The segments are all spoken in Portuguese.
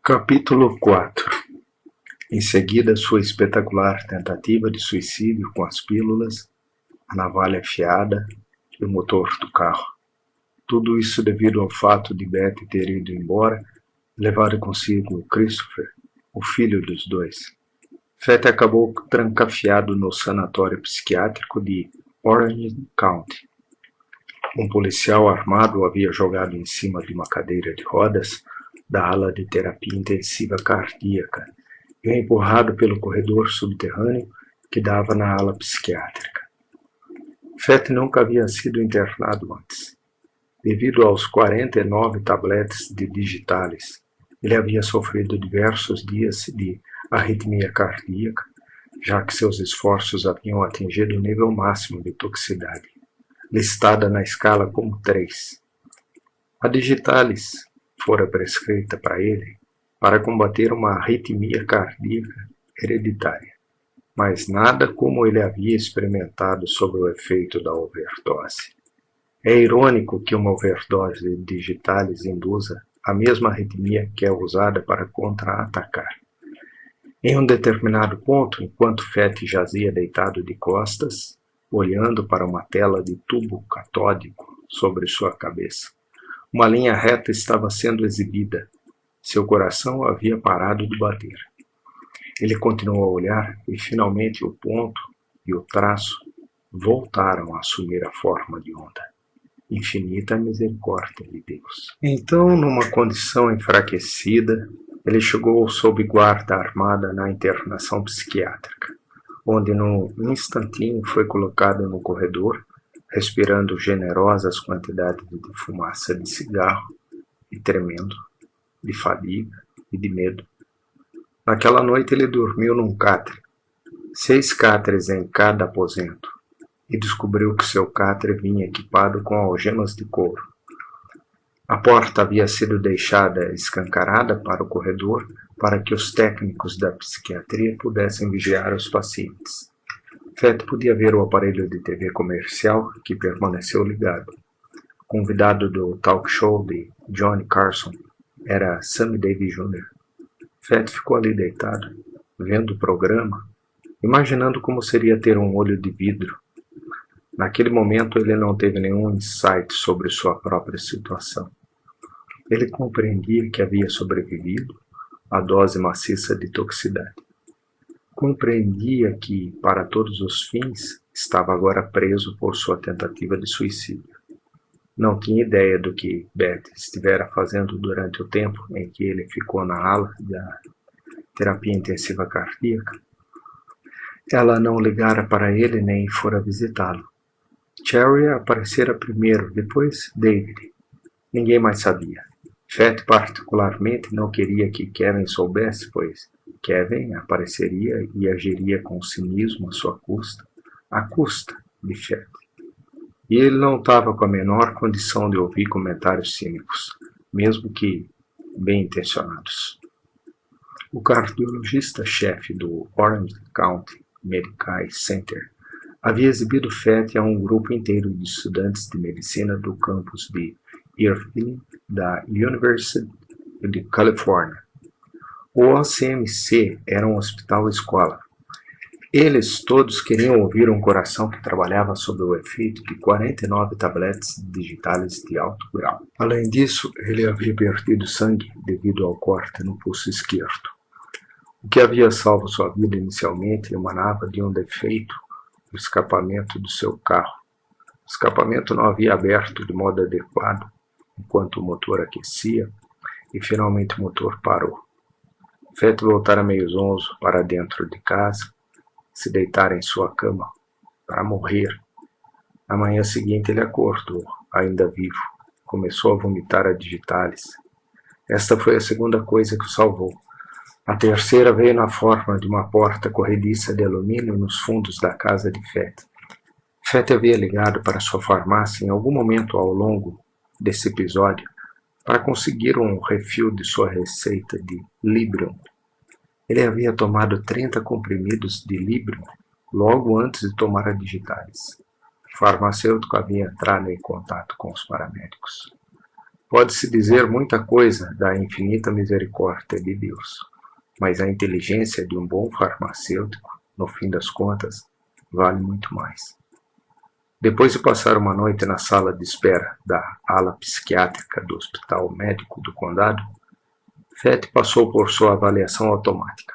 Capítulo 4. Em seguida, sua espetacular tentativa de suicídio com as pílulas, a navalha afiada e o motor do carro. Tudo isso devido ao fato de Betty ter ido embora e levado consigo Christopher, o filho dos dois. Fett acabou trancafiado no sanatório psiquiátrico de Orange County. Um policial armado o havia jogado em cima de uma cadeira de rodas da ala de terapia intensiva cardíaca e o empurrado pelo corredor subterrâneo que dava na ala psiquiátrica. Fett nunca havia sido internado antes. Devido aos 49 tabletes de Digitalis, ele havia sofrido diversos dias de arritmia cardíaca, já que seus esforços haviam atingido o nível máximo de toxicidade, listada na escala como 3. A Digitalis fora prescrita para ele para combater uma arritmia cardíaca hereditária, mas nada como ele havia experimentado sob o efeito da overdose. É irônico que uma overdose de Digitalis induza a mesma arritmia que é usada para contra-atacar. Em um determinado ponto, enquanto Fett jazia deitado de costas, olhando para uma tela de tubo catódico sobre sua cabeça, uma linha reta estava sendo exibida. Seu coração havia parado de bater. Ele continuou a olhar e finalmente o ponto e o traço voltaram a assumir a forma de onda. Infinita misericórdia de Deus. Então, numa condição enfraquecida, ele chegou sob guarda armada na internação psiquiátrica, onde num instantinho foi colocado no corredor, respirando generosas quantidades de fumaça de cigarro e tremendo, de fadiga e de medo. Naquela noite ele dormiu num catre, 6 catres em cada aposento, e descobriu que seu catre vinha equipado com algemas de couro. A porta havia sido deixada escancarada para o corredor para que os técnicos da psiquiatria pudessem vigiar os pacientes. Fett podia ver o aparelho de TV comercial que permaneceu ligado. Convidado do talk show de Johnny Carson era Sammy Davis Jr. Fett ficou ali deitado, vendo o programa, imaginando como seria ter um olho de vidro. Naquele momento ele não teve nenhum insight sobre sua própria situação. Ele compreendia que havia sobrevivido à dose maciça de toxicidade. Compreendia que, para todos os fins, estava agora preso por sua tentativa de suicídio. Não tinha ideia do que Betty estivera fazendo durante o tempo em que ele ficou na ala da terapia intensiva cardíaca. Ela não ligara para ele nem fora visitá-lo. Cherry aparecera primeiro, depois David. Ninguém mais sabia. Fett particularmente não queria que Kevin soubesse, pois Kevin apareceria e agiria com cinismo à custa de Fett. E ele não estava com a menor condição de ouvir comentários cínicos, mesmo que bem-intencionados. O cardiologista-chefe do Orange County Medical Center havia exibido Fett a um grupo inteiro de estudantes de medicina do campus de Irvine da University de Califórnia. O OCMC era um hospital-escola. Eles todos queriam ouvir um coração que trabalhava sob o efeito de 49 tabletes digitais de alto grau. Além disso, ele havia perdido sangue devido ao corte no pulso esquerdo. O que havia salvo sua vida inicialmente emanava de um defeito no escapamento do seu carro. O escapamento não havia aberto de modo adequado enquanto o motor aquecia e finalmente o motor parou. Fett voltara meio zonzo para dentro de casa, se deitar em sua cama, para morrer. Na manhã seguinte ele acordou, ainda vivo. Começou a vomitar a Digitalis. Esta foi a segunda coisa que o salvou. A terceira veio na forma de uma porta corrediça de alumínio nos fundos da casa de Fett. Fett havia ligado para sua farmácia em algum momento ao longo desse episódio para conseguir um refil de sua receita de Librium. Ele havia tomado 30 comprimidos de Librium logo antes de tomar a Digitalis. O farmacêutico havia entrado em contato com os paramédicos. Pode-se dizer muita coisa da infinita misericórdia de Deus, mas a inteligência de um bom farmacêutico, no fim das contas, vale muito mais. Depois de passar uma noite na sala de espera da ala psiquiátrica do Hospital Médico do Condado, Fett passou por sua avaliação automática.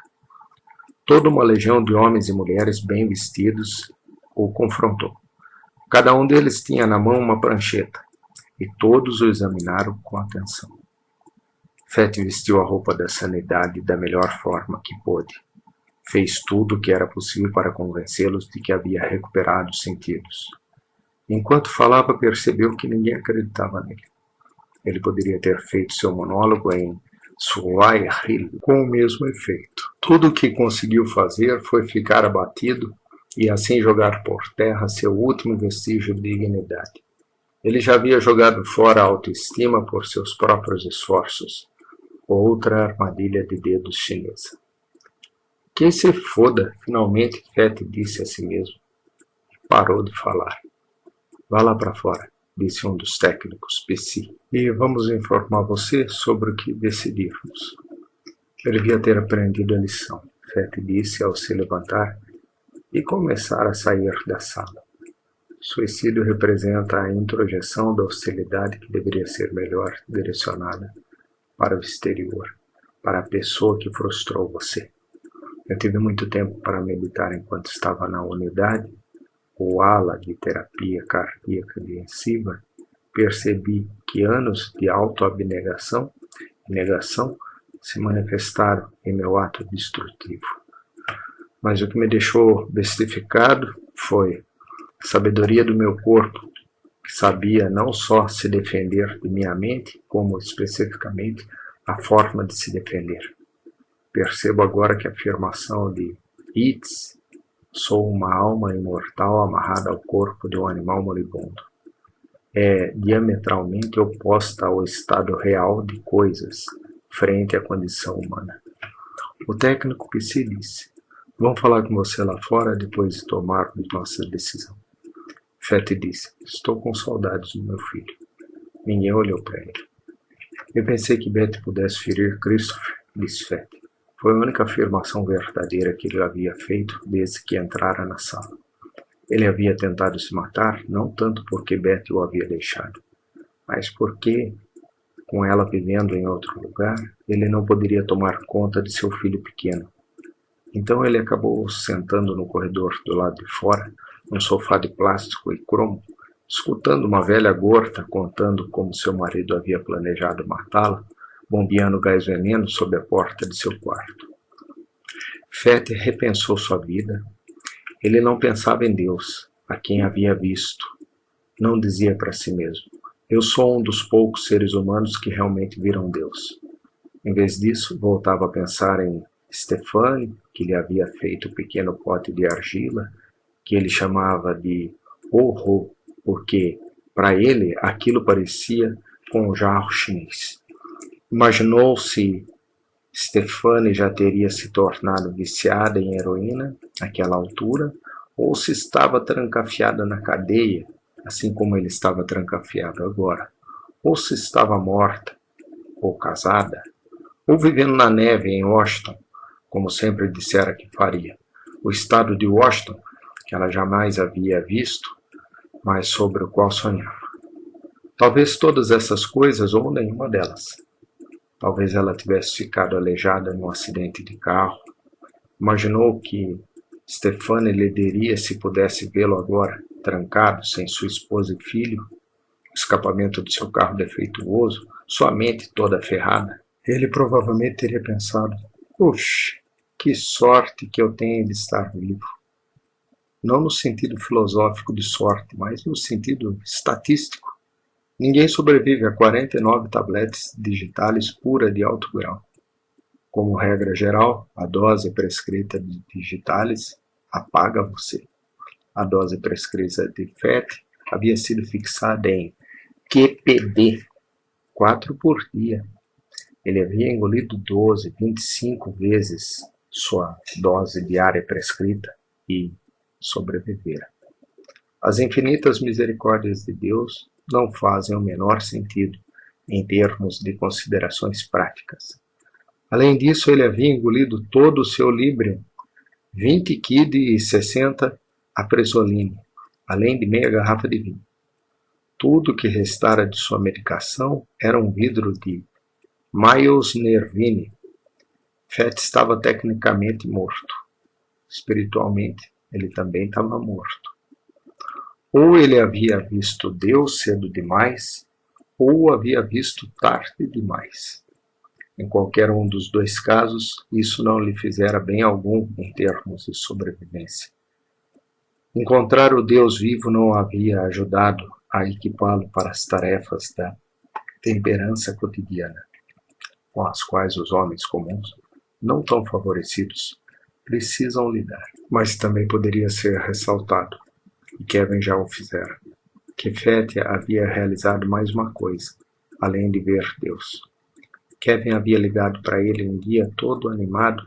Toda uma legião de homens e mulheres bem vestidos o confrontou. Cada um deles tinha na mão uma prancheta, e todos o examinaram com atenção. Fett vestiu a roupa da sanidade da melhor forma que pôde. Fez tudo o que era possível para convencê-los de que havia recuperado os sentidos. Enquanto falava, percebeu que ninguém acreditava nele. Ele poderia ter feito seu monólogo em Swahili com o mesmo efeito. Tudo o que conseguiu fazer foi ficar abatido e assim jogar por terra seu último vestígio de dignidade. Ele já havia jogado fora a autoestima por seus próprios esforços. Outra armadilha de dedos chinesa. Que se foda, finalmente Fett disse a si mesmo. Parou de falar. Vá lá para fora, disse um dos técnicos, PC, e vamos informar você sobre o que decidirmos. Ele devia ter aprendido a lição, Fett disse ao se levantar e começar a sair da sala. Suicídio representa a introjeção da hostilidade que deveria ser melhor direcionada para o exterior, para a pessoa que frustrou você. Eu tive muito tempo para meditar enquanto estava na unidade, ou ala de terapia cardíaca intensiva, percebi que anos de autoabnegação e negação se manifestaram em meu ato destrutivo. Mas o que me deixou bestificado foi a sabedoria do meu corpo, que sabia não só se defender de minha mente, como especificamente a forma de se defender. Percebo agora que a afirmação de Yeats, sou uma alma imortal amarrada ao corpo de um animal moribundo, é diametralmente oposta ao estado real de coisas frente à condição humana. O técnico PC disse, vamos falar com você lá fora depois de tomarmos nossa decisão. Fett disse, estou com saudades do meu filho. Ninguém olhou para ele. Eu pensei que Betty pudesse ferir Christopher, disse Fett. Foi a única afirmação verdadeira que ele havia feito desde que entrara na sala. Ele havia tentado se matar, não tanto porque Betty o havia deixado, mas porque, com ela vivendo em outro lugar, ele não poderia tomar conta de seu filho pequeno. Então ele acabou sentando no corredor do lado de fora, num sofá de plástico e cromo, escutando uma velha gorda contando como seu marido havia planejado matá-la, bombeando gás veneno sob a porta de seu quarto. Fett repensou sua vida. Ele não pensava em Deus, a quem havia visto. Não dizia para si mesmo, eu sou um dos poucos seres humanos que realmente viram Deus. Em vez disso, voltava a pensar em Stefani, que lhe havia feito um pequeno pote de argila, que ele chamava de Ho-Ho, porque, para ele, aquilo parecia com um jarro chinês. Imaginou se Stefani já teria se tornado viciada em heroína naquela altura, ou se estava trancafiada na cadeia, assim como ele estava trancafiado agora, ou se estava morta, ou casada, ou vivendo na neve em Washington, como sempre dissera que faria. O estado de Washington, que ela jamais havia visto, mas sobre o qual sonhava. Talvez todas essas coisas ou nenhuma delas. Talvez ela tivesse ficado aleijada num acidente de carro. Imaginou que Stefani lhe diria se pudesse vê-lo agora, trancado, sem sua esposa e filho, o escapamento de seu carro defeituoso, sua mente toda ferrada. Ele provavelmente teria pensado, puxa, que sorte que eu tenho de estar vivo. Não no sentido filosófico de sorte, mas no sentido estatístico. Ninguém sobrevive a 49 tabletes digitais pura de alto grau. Como regra geral, a dose prescrita de digitais apaga você. A dose prescrita de Fett havia sido fixada em QPD, 4 por dia. Ele havia engolido 12, 25 vezes sua dose diária prescrita e sobrevivera. As infinitas misericórdias de Deus não fazem o menor sentido em termos de considerações práticas. Além disso, ele havia engolido todo o seu Librium, 20 kg e 60 apresolini, além de meia garrafa de vinho. Tudo que restara de sua medicação era um vidro de Miles Nervini. Fett estava tecnicamente morto. Espiritualmente, ele também estava morto. Ou ele havia visto Deus cedo demais, ou havia visto tarde demais. Em qualquer um dos dois casos, isso não lhe fizera bem algum em termos de sobrevivência. Encontrar o Deus vivo não havia ajudado a equipá-lo para as tarefas da temperança cotidiana, com as quais os homens comuns, não tão favorecidos, precisam lidar. Mas também poderia ser ressaltado, e Kevin já o fizera, que Fett havia realizado mais uma coisa, além de ver Deus. Kevin havia ligado para ele um dia todo animado,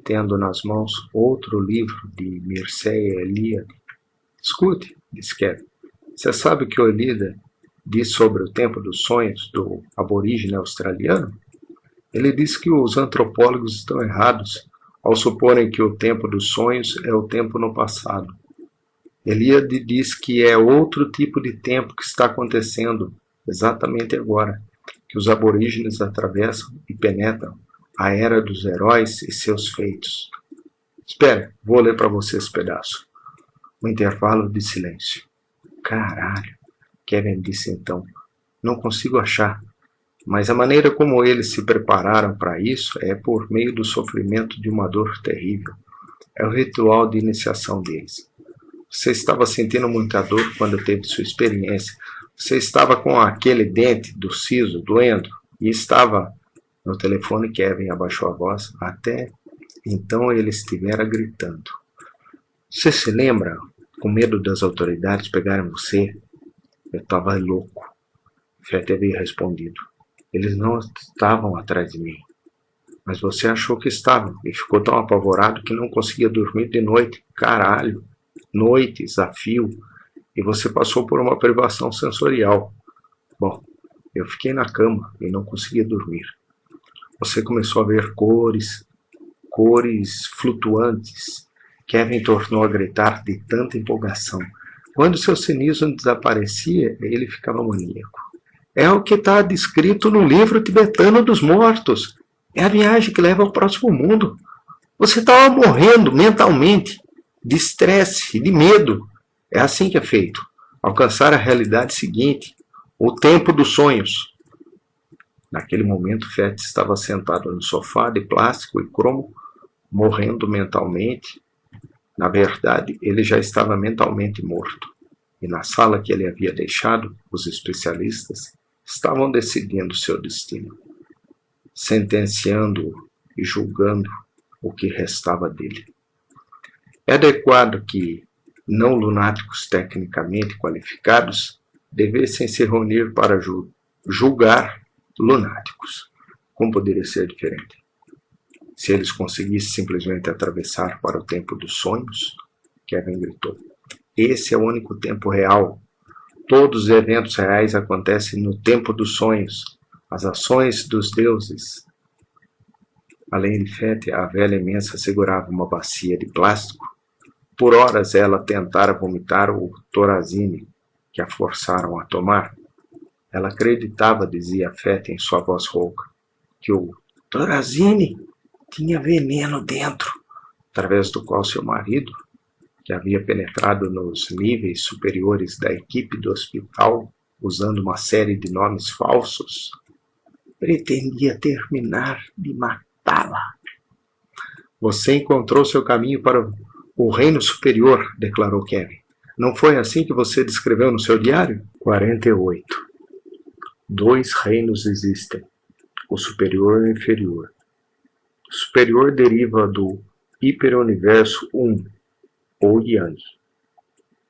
tendo nas mãos outro livro de Mircea Eliade. Escute, disse Kevin, você sabe o que Eliade diz sobre o tempo dos sonhos do aborígene australiano? Ele diz que os antropólogos estão errados ao suporem que o tempo dos sonhos é o tempo no passado. Eliade diz que é outro tipo de tempo que está acontecendo exatamente agora, que os aborígenes atravessam e penetram a era dos heróis e seus feitos. Espere, vou ler para você esse pedaço. Um intervalo de silêncio. Caralho, Kevin disse então. Não consigo achar. Mas a maneira como eles se prepararam para isso é por meio do sofrimento de uma dor terrível. É o ritual de iniciação deles. Você estava sentindo muita dor quando teve sua experiência. Você estava com aquele dente do siso doendo e estava... No telefone, Kevin abaixou a voz. Até então ele estivera gritando. Você se lembra, com medo das autoridades pegarem você? Eu estava louco. Fett havia respondido. Eles não estavam atrás de mim. Mas você achou que estavam e ficou tão apavorado que não conseguia dormir de noite. Caralho! Noites a fio. E você passou por uma privação sensorial. Bom, eu fiquei na cama e não conseguia dormir. Você começou a ver cores flutuantes. Kevin tornou a gritar de tanta empolgação. Quando seu cinismo desaparecia, ele ficava maníaco. É o que está descrito no livro tibetano dos mortos. É a viagem que leva ao próximo mundo. Você estava morrendo mentalmente, de estresse e de medo. É assim que é feito. Alcançar a realidade seguinte, o tempo dos sonhos. Naquele momento, Fett estava sentado no sofá de plástico e cromo, morrendo mentalmente. Na verdade, ele já estava mentalmente morto. E na sala que ele havia deixado, os especialistas estavam decidindo seu destino, sentenciando-o e julgando o que restava dele. É adequado que não lunáticos tecnicamente qualificados devessem se reunir para julgar lunáticos. Como poderia ser diferente? Se eles conseguissem simplesmente atravessar para o tempo dos sonhos, Kevin gritou. Esse é o único tempo real. Todos os eventos reais acontecem no tempo dos sonhos, as ações dos deuses. Além de Fett, a velha imensa segurava uma bacia de plástico. Por horas ela tentara vomitar o Thorazine, que a forçaram a tomar. Ela acreditava, dizia Fett em sua voz rouca, que o Thorazine tinha veneno dentro, através do qual seu marido, que havia penetrado nos níveis superiores da equipe do hospital, usando uma série de nomes falsos, pretendia terminar de matá-la. Você encontrou seu caminho para o reino superior, declarou Kevin. Não foi assim que você descreveu no seu diário? 48. 2 reinos existem, o superior e o inferior. O superior deriva do hiperuniverso 1, ou Yang.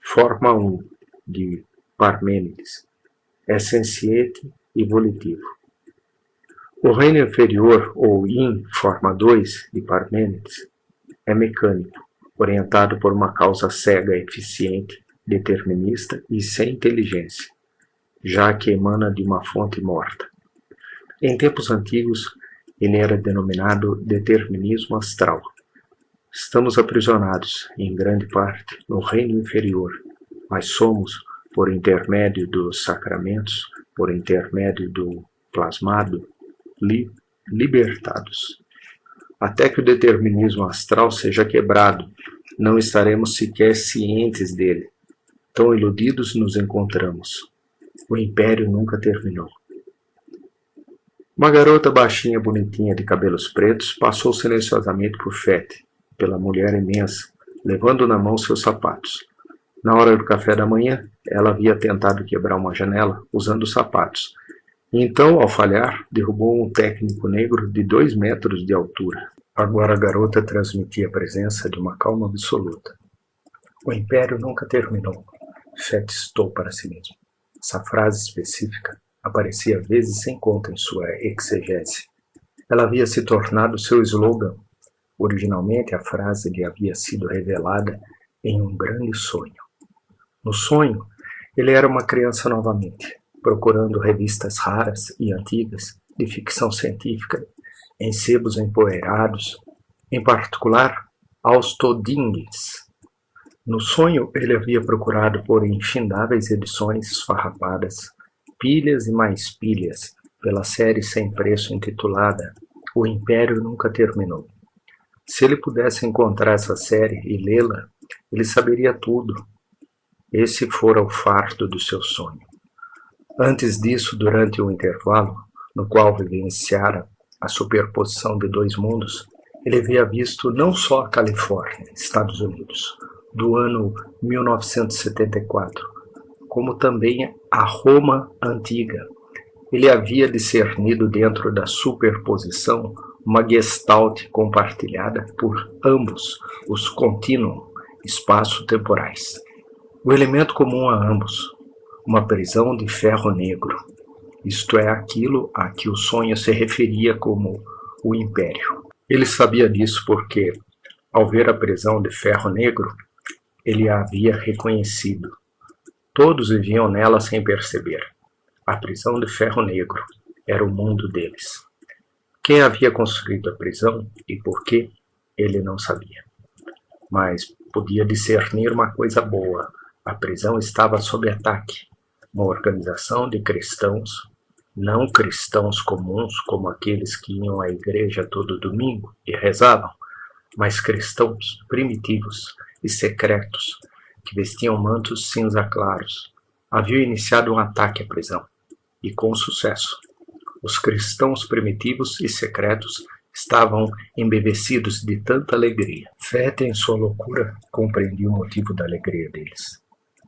Forma 1, de Parmênides, é senciente e volitivo. O reino inferior, ou Yin, forma 2, de Parmênides, é mecânico, orientado por uma causa cega, eficiente, determinista e sem inteligência. já que emana de uma fonte morta. Em tempos antigos, ele era denominado determinismo astral. Estamos aprisionados, em grande parte, no reino inferior, mas somos, por intermédio dos sacramentos, por intermédio do plasmado, libertados. Até que o determinismo astral seja quebrado, não estaremos sequer cientes dele. Tão iludidos nos encontramos. O império nunca terminou. Uma garota baixinha, bonitinha, de cabelos pretos, passou silenciosamente por Fete, pela mulher imensa, levando na mão seus sapatos. Na hora do café da manhã, ela havia tentado quebrar uma janela usando os sapatos. E então, ao falhar, derrubou um técnico negro de 2 metros de altura. Agora a garota transmitia a presença de uma calma absoluta. O império nunca terminou. Fete citou para si mesmo. Essa frase específica aparecia vezes sem conta em sua exegese. Ela havia se tornado seu slogan. Originalmente, a frase lhe havia sido revelada em um grande sonho. No sonho, ele era uma criança novamente, procurando revistas raras e antigas de ficção científica em sebos empoeirados, em particular aos todingues. No sonho, ele havia procurado por infindáveis edições esfarrapadas, pilhas e mais pilhas, pela série sem preço intitulada O Império Nunca Terminou. Se ele pudesse encontrar essa série e lê-la, ele saberia tudo. Esse fora o fardo do seu sonho. Antes disso, durante o intervalo, no qual vivenciara a superposição de 2 mundos, ele havia visto não só a Califórnia, Estados Unidos, do ano 1974, como também a Roma antiga. Ele havia discernido dentro da superposição uma gestalt compartilhada por ambos os continuum espaço-temporais. O elemento comum a ambos, uma prisão de ferro negro, isto é aquilo a que o sonho se referia como o império. Ele sabia disso porque, ao ver a prisão de ferro negro, ele a havia reconhecido. Todos viviam nela sem perceber. A prisão de ferro negro era o mundo deles. Quem havia construído a prisão e por quê, ele não sabia. Mas podia discernir uma coisa boa. A prisão estava sob ataque. Uma organização de cristãos, não cristãos comuns como aqueles que iam à igreja todo domingo e rezavam, mas cristãos primitivos e secretos que vestiam mantos cinza claros. Haviam iniciado um ataque à prisão, e com sucesso. Os cristãos primitivos e secretos estavam embevecidos de tanta alegria. Fete, em sua loucura, compreendia o motivo da alegria deles.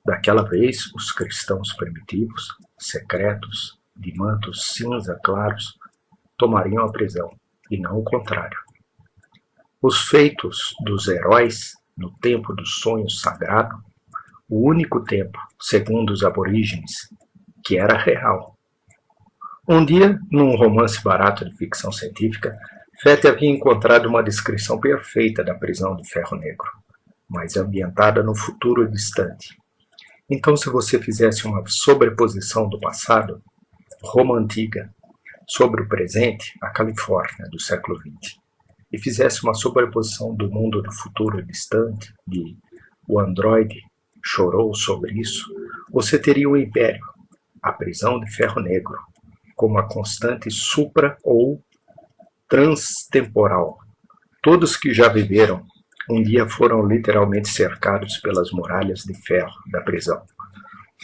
Daquela vez, os cristãos primitivos, secretos, de mantos cinza claros, tomariam a prisão, e não o contrário. Os feitos dos heróis, no tempo do sonho sagrado, o único tempo, segundo os aborígenes, que era real. Um dia, num romance barato de ficção científica, Fete havia encontrado uma descrição perfeita da prisão de ferro negro, mas ambientada no futuro distante. Então, se você fizesse uma sobreposição do passado, Roma Antiga, sobre o presente, a Califórnia, do século XX, e fizesse uma sobreposição do mundo do futuro distante, de O Androide chorou sobre isso, você teria o Império, a prisão de ferro negro, como a constante supra ou transtemporal. Todos que já viveram um dia foram literalmente cercados pelas muralhas de ferro da prisão.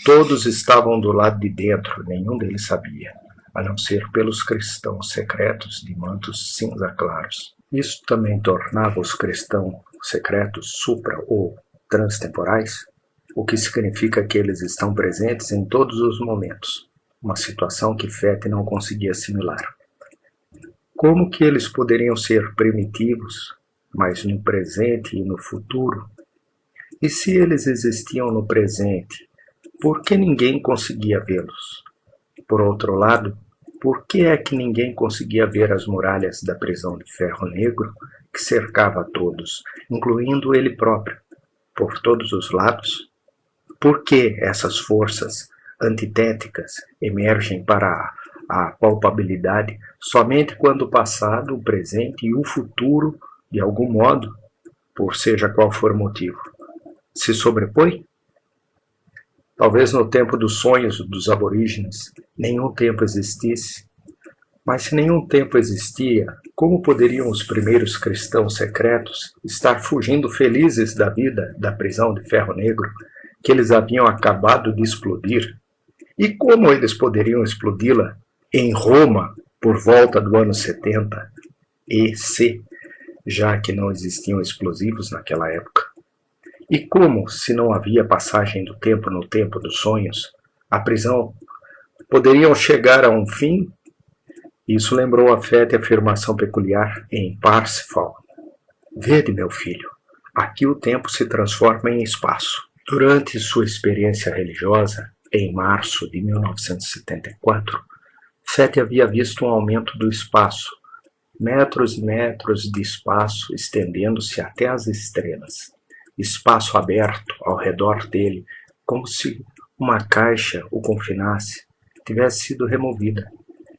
Todos estavam do lado de dentro, nenhum deles sabia, a não ser pelos cristãos secretos de mantos cinza claros. Isso também tornava os cristãos secretos supra ou transtemporais, o que significa que eles estão presentes em todos os momentos, uma situação que Fete não conseguia assimilar. Como que eles poderiam ser primitivos, mas no presente e no futuro? E se eles existiam no presente, por que ninguém conseguia vê-los? Por outro lado, por que é que ninguém conseguia ver as muralhas da prisão de ferro negro que cercava a todos, incluindo ele próprio, por todos os lados? Por que essas forças, antitéticas emergem para a palpabilidade somente quando o passado, o presente e o futuro, de algum modo, por seja qual for o motivo, se sobrepõem? Talvez no tempo dos sonhos dos aborígenes nenhum tempo existisse, mas se nenhum tempo existia, como poderiam os primeiros cristãos secretos estar fugindo felizes da vida da prisão de ferro negro que eles haviam acabado de explodir? E como eles poderiam explodi-la em Roma por volta do ano 70 e.C., já que não existiam explosivos naquela época? E como, se não havia passagem do tempo no tempo dos sonhos, a prisão poderiam chegar a um fim? Isso lembrou a Fete afirmação peculiar em Parsifal. Vede, meu filho, aqui o tempo se transforma em espaço. Durante sua experiência religiosa, em março de 1974, Fete havia visto um aumento do espaço, metros e metros de espaço estendendo-se até as estrelas. Espaço aberto ao redor dele, como se uma caixa o confinasse, tivesse sido removida.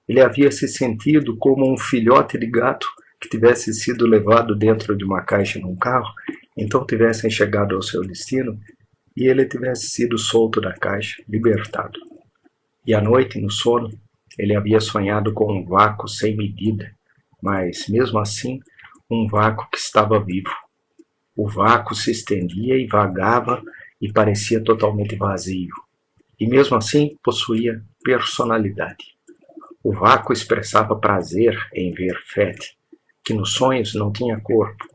Ele havia se sentido como um filhote de gato que tivesse sido levado dentro de uma caixa num carro, então tivessem chegado ao seu destino e ele tivesse sido solto da caixa, libertado. E à noite, no sono, ele havia sonhado com um vácuo sem medida, mas, mesmo assim, um vácuo que estava vivo. O vácuo se estendia e vagava e parecia totalmente vazio, e mesmo assim possuía personalidade. O vácuo expressava prazer em ver Fete, que nos sonhos não tinha corpo.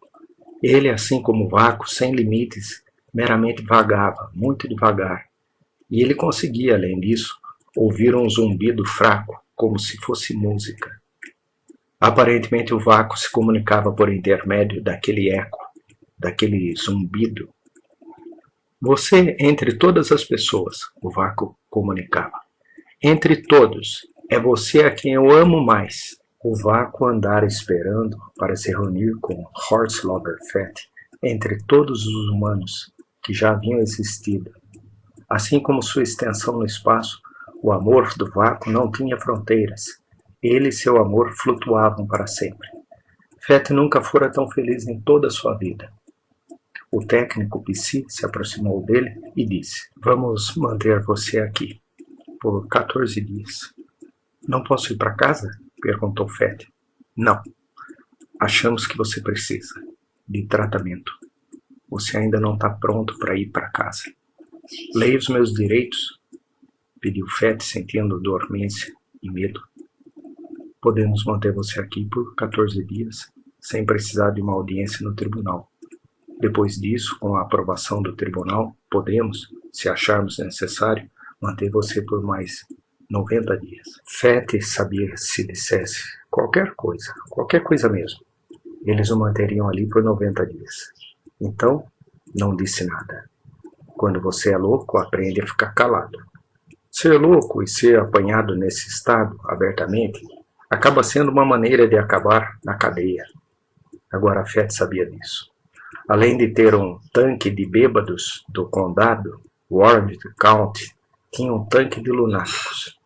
Ele, assim como o vácuo, sem limites, meramente vagava, muito devagar, e ele conseguia, além disso, ouvir um zumbido fraco, como se fosse música. Aparentemente o vácuo se comunicava por intermédio daquele eco, daquele zumbido. Você, entre todas as pessoas, o vácuo comunicava. Entre todos, é você a quem eu amo mais. O vácuo andara esperando para se reunir com Hornslover Fete, entre todos os humanos que já haviam existido. Assim como sua extensão no espaço, o amor do vácuo não tinha fronteiras. Ele e seu amor flutuavam para sempre. Fete nunca fora tão feliz em toda a sua vida. O técnico Psy se aproximou dele e disse: "Vamos manter você aqui por 14 dias. Não posso ir para casa?" perguntou Fete. "Não. Achamos que você precisa de tratamento. Você ainda não está pronto para ir para casa." "Leia os meus direitos?" pediu Fete, sentindo dormência e medo. "Podemos manter você aqui por 14 dias, sem precisar de uma audiência no tribunal. Depois disso, com a aprovação do tribunal, podemos, se acharmos necessário, manter você por mais 90 dias. Fete sabia que se dissesse qualquer coisa mesmo, eles o manteriam ali por 90 dias. Então, não disse nada. Quando você é louco, aprende a ficar calado. Ser louco e ser apanhado nesse estado, abertamente, acaba sendo uma maneira de acabar na cadeia. Agora Fete sabia disso. Além de ter um tanque de bêbados do condado, Warren County tinha um tanque de lunáticos.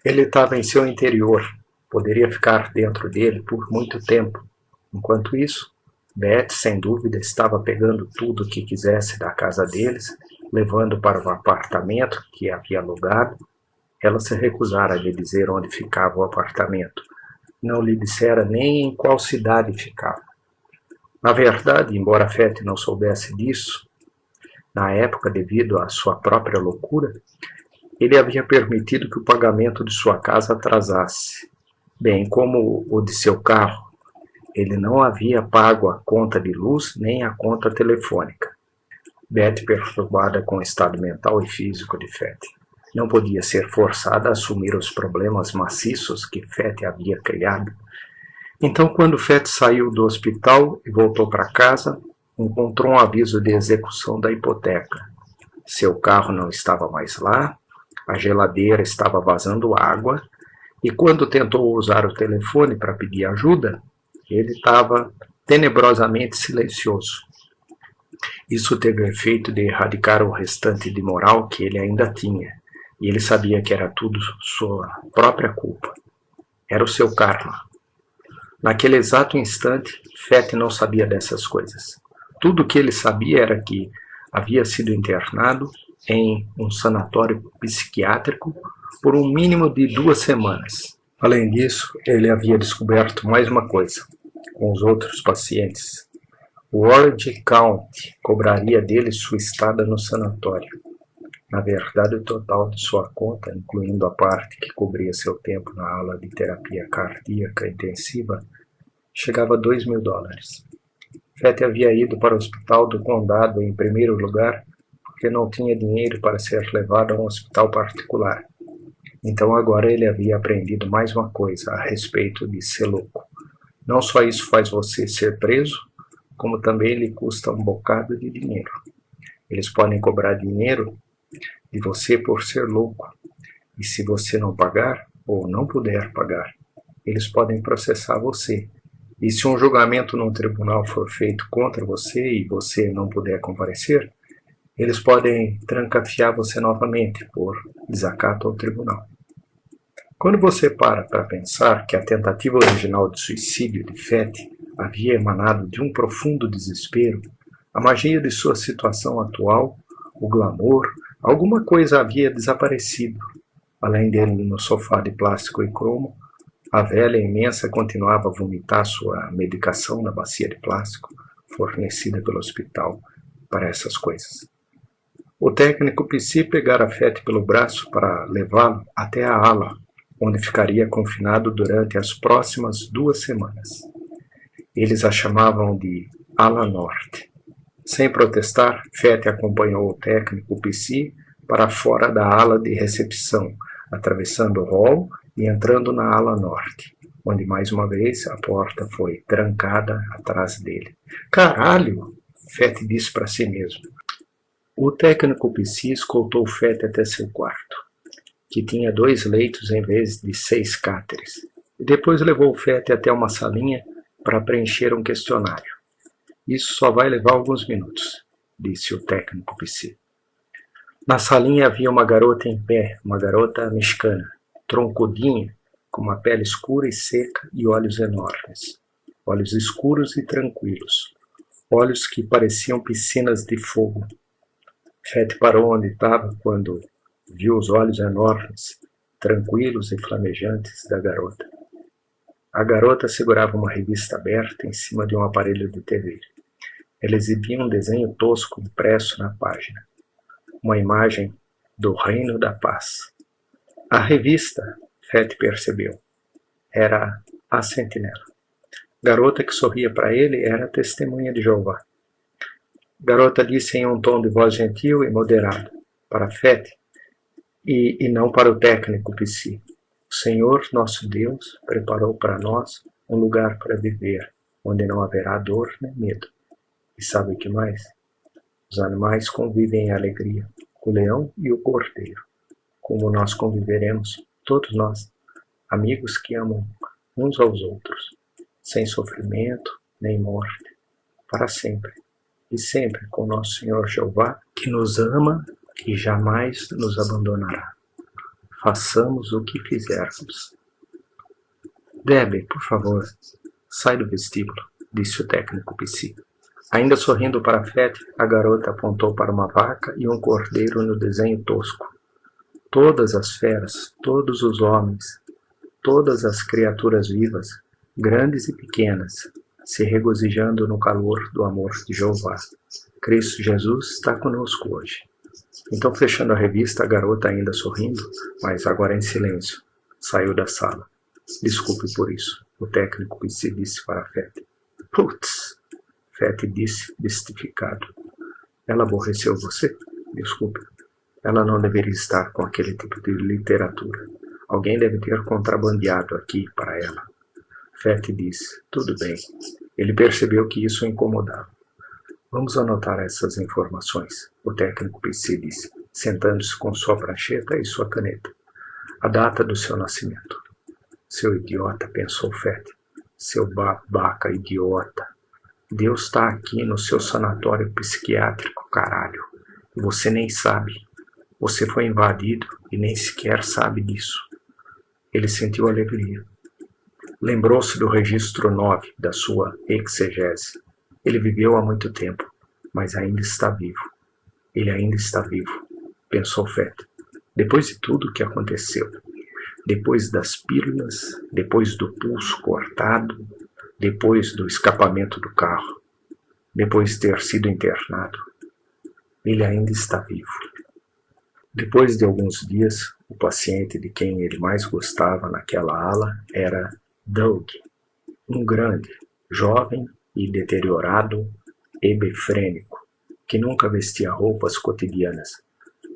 Ele estava em seu interior, poderia ficar dentro dele por muito tempo. Enquanto isso, Beth, sem dúvida, estava pegando tudo o que quisesse da casa deles, levando para o apartamento que havia alugado. Ela se recusara a lhe dizer onde ficava o apartamento. Não lhe dissera nem em qual cidade ficava. Na verdade, embora Fete não soubesse disso, na época, devido à sua própria loucura, ele havia permitido que o pagamento de sua casa atrasasse, bem como o de seu carro. Ele não havia pago a conta de luz nem a conta telefônica. Beth, perturbada com o estado mental e físico de Fete, não podia ser forçada a assumir os problemas maciços que Fete havia criado. Então, quando Fete saiu do hospital e voltou para casa, encontrou um aviso de execução da hipoteca. Seu carro não estava mais lá, a geladeira estava vazando água, e quando tentou usar o telefone para pedir ajuda, ele estava tenebrosamente silencioso. Isso teve o efeito de erradicar o restante de moral que ele ainda tinha, E ele sabia que era tudo sua própria culpa. Era o seu karma. Naquele exato instante, Fett não sabia dessas coisas. Tudo o que ele sabia era que havia sido internado em um sanatório psiquiátrico por um mínimo de 2 semanas. Além disso, ele havia descoberto mais uma coisa com os outros pacientes. O Orange County cobraria dele sua estada no sanatório. Na verdade, o total de sua conta, incluindo a parte que cobria seu tempo na aula de terapia cardíaca intensiva, chegava a $2.000. Fett havia ido para o hospital do condado em primeiro lugar porque não tinha dinheiro para ser levado a um hospital particular. Então agora ele havia aprendido mais uma coisa a respeito de ser louco. Não só isso faz você ser preso, como também lhe custa um bocado de dinheiro. Eles podem cobrar dinheiro de você por ser louco. E se você não pagar, ou não puder pagar, eles podem processar você. E se um julgamento num tribunal for feito contra você e você não puder comparecer, eles podem trancafiar você novamente por desacato ao tribunal. Quando você para pensar que a tentativa original de suicídio de Fett havia emanado de um profundo desespero, a magia de sua situação atual, o glamour, alguma coisa havia desaparecido. Além dele no sofá de plástico e cromo, a velha imensa continuava a vomitar sua medicação na bacia de plástico, fornecida pelo hospital para essas coisas. O técnico psi pegara Fett pelo braço para levá-lo até a ala, onde ficaria confinado durante as próximas 2 semanas. Eles a chamavam de Ala Norte. Sem protestar, Fett acompanhou o técnico psi para fora da ala de recepção, atravessando o hall e entrando na ala norte, onde mais uma vez a porta foi trancada atrás dele. Caralho! Fett disse para si mesmo. O técnico psi escoltou Fett até seu quarto, que tinha 2 leitos em vez de 6 cáteres, e depois levou Fett até uma salinha para preencher um questionário. Isso só vai levar alguns minutos, disse o técnico psi. Na salinha havia uma garota em pé, uma garota mexicana, troncudinha, com uma pele escura e seca e olhos enormes. Olhos escuros e tranquilos. Olhos que pareciam piscinas de fogo. Fett parou onde estava quando viu os olhos enormes, tranquilos e flamejantes da garota. A garota segurava uma revista aberta em cima de um aparelho de TV. Ela exibia um desenho tosco impresso na página. Uma imagem do Reino da Paz. A revista, Fett percebeu, era a Sentinela. Garota que sorria para ele era a testemunha de Jeová. Garota disse em um tom de voz gentil e moderado, para Fett, e não para o técnico psi. O Senhor, nosso Deus, preparou para nós um lugar para viver, onde não haverá dor nem medo. E sabe o que mais? Os animais convivem em alegria, o leão e o cordeiro. Como nós conviveremos, todos nós, amigos que amam uns aos outros, sem sofrimento nem morte, para sempre. E sempre com nosso Senhor Jeová, que nos ama e jamais nos abandonará. Façamos o que fizermos. Debbie, por favor, sai do vestíbulo, disse o técnico psi. Ainda sorrindo para Fett, a garota apontou para uma vaca e um cordeiro no desenho tosco. Todas as feras, todos os homens, todas as criaturas vivas, grandes e pequenas, se regozijando no calor do amor de Jeová. Cristo Jesus está conosco hoje. Então, fechando a revista, a garota, ainda sorrindo, mas agora em silêncio, saiu da sala. Desculpe por isso, o técnico psi disse para Fett. Putz! Fett disse, mystificado. Ela aborreceu você? Desculpe. Ela não deveria estar com aquele tipo de literatura. Alguém deve ter contrabandeado aqui para ela. Fett disse, tudo bem. Ele percebeu que isso o incomodava. Vamos anotar essas informações, o técnico psi disse, sentando-se com sua prancheta e sua caneta. A data do seu nascimento. Seu idiota, pensou Fett. Seu babaca idiota. Deus está aqui no seu sanatório psiquiátrico, caralho. E você nem sabe. Você foi invadido e nem sequer sabe disso. Ele sentiu alegria. Lembrou-se do registro 9 da sua exegese. Ele viveu há muito tempo, mas ainda está vivo. Ele ainda está vivo, pensou Fett. Depois de tudo o que aconteceu, depois das pílulas, depois do pulso cortado, depois do escapamento do carro, depois de ter sido internado, ele ainda está vivo. Depois de alguns dias, o paciente de quem ele mais gostava naquela ala era Doug, um grande, jovem e deteriorado hebefrênico, que nunca vestia roupas cotidianas,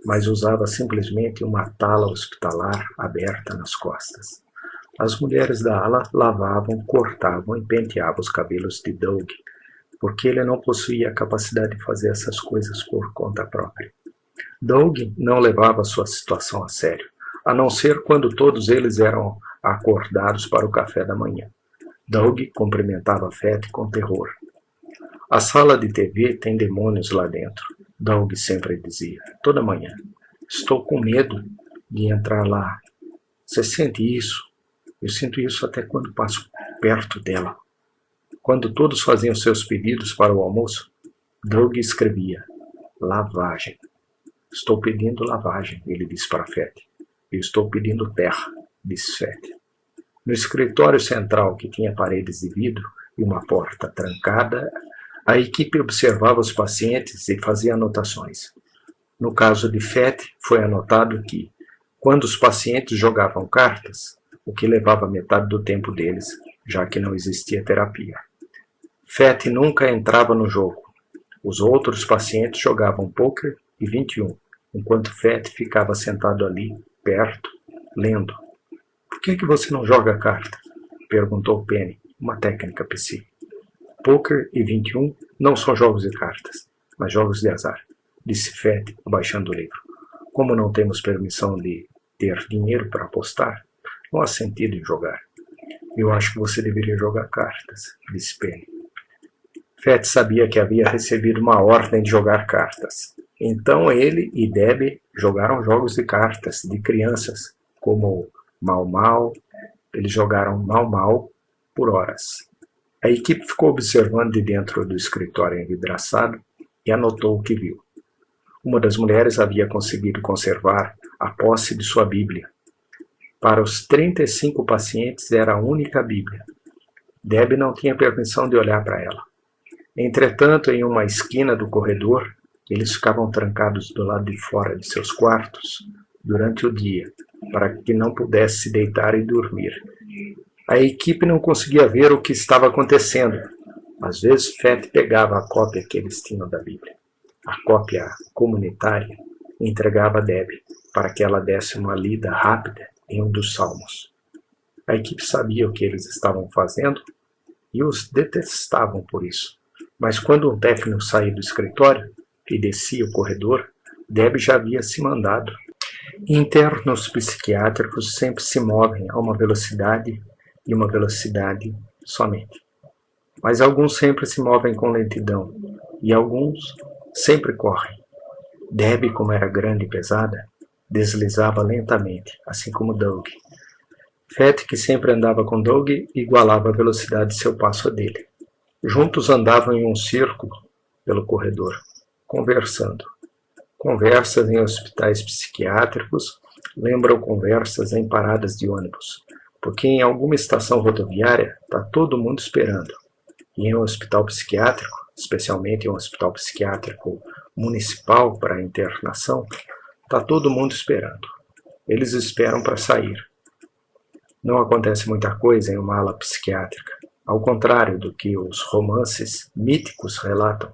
mas usava simplesmente uma tala hospitalar aberta nas costas. As mulheres da ala lavavam, cortavam e penteavam os cabelos de Doug, porque ele não possuía a capacidade de fazer essas coisas por conta própria. Doug não levava sua situação a sério, a não ser quando todos eles eram acordados para o café da manhã. Doug cumprimentava Fett com terror. A sala de TV tem demônios lá dentro, Doug sempre dizia, toda manhã. Estou com medo de entrar lá. Você sente isso? Eu sinto isso até quando passo perto dela. Quando todos faziam seus pedidos para o almoço, Doug escrevia, lavagem. Estou pedindo lavagem, ele disse para Fett. Eu estou pedindo terra, disse Fett. No escritório central, que tinha paredes de vidro e uma porta trancada, a equipe observava os pacientes e fazia anotações. No caso de Fett, foi anotado que, quando os pacientes jogavam cartas, o que levava metade do tempo deles, já que não existia terapia. Fett nunca entrava no jogo. Os outros pacientes jogavam pôquer e 21, enquanto Fett ficava sentado ali, perto, lendo. Por que você não joga carta? Perguntou Penny, uma técnica psi. Pôquer e 21 não são jogos de cartas, mas jogos de azar, disse Fett, abaixando o livro. Como não temos permissão de ter dinheiro para apostar, não há sentido em jogar. Eu acho que você deveria jogar cartas, disse Penny. Fett sabia que havia recebido uma ordem de jogar cartas. Então ele e Debbie jogaram jogos de cartas de crianças, como Mau Mau. Eles jogaram Mau Mau por horas. A equipe ficou observando de dentro do escritório envidraçado e anotou o que viu. Uma das mulheres havia conseguido conservar a posse de sua Bíblia. Para os 35 pacientes era a única Bíblia. Debbie não tinha permissão de olhar para ela. Entretanto, em uma esquina do corredor, eles ficavam trancados do lado de fora de seus quartos durante o dia, para que não pudesse se deitar e dormir. A equipe não conseguia ver o que estava acontecendo. Às vezes, Fett pegava a cópia que eles tinham da Bíblia, a cópia comunitária, e entregava a Debbie, para que ela desse uma lida rápida em um dos salmos. A equipe sabia o que eles estavam fazendo e os detestavam por isso. Mas quando um técnico saía do escritório e descia o corredor, Debbie já havia se mandado. Internos psiquiátricos sempre se movem a uma velocidade e uma velocidade somente. Mas alguns sempre se movem com lentidão e alguns sempre correm. Debbie, como era grande e pesada, deslizava lentamente, assim como Doug. Fett, que sempre andava com Doug, igualava a velocidade de seu passo a dele. Juntos andavam em um círculo pelo corredor, conversando. Conversas em hospitais psiquiátricos lembram conversas em paradas de ônibus, porque em alguma estação rodoviária está todo mundo esperando. E em um hospital psiquiátrico, especialmente em um hospital psiquiátrico municipal para internação, está todo mundo esperando. Eles esperam para sair. Não acontece muita coisa em uma ala psiquiátrica. Ao contrário do que os romances míticos relatam,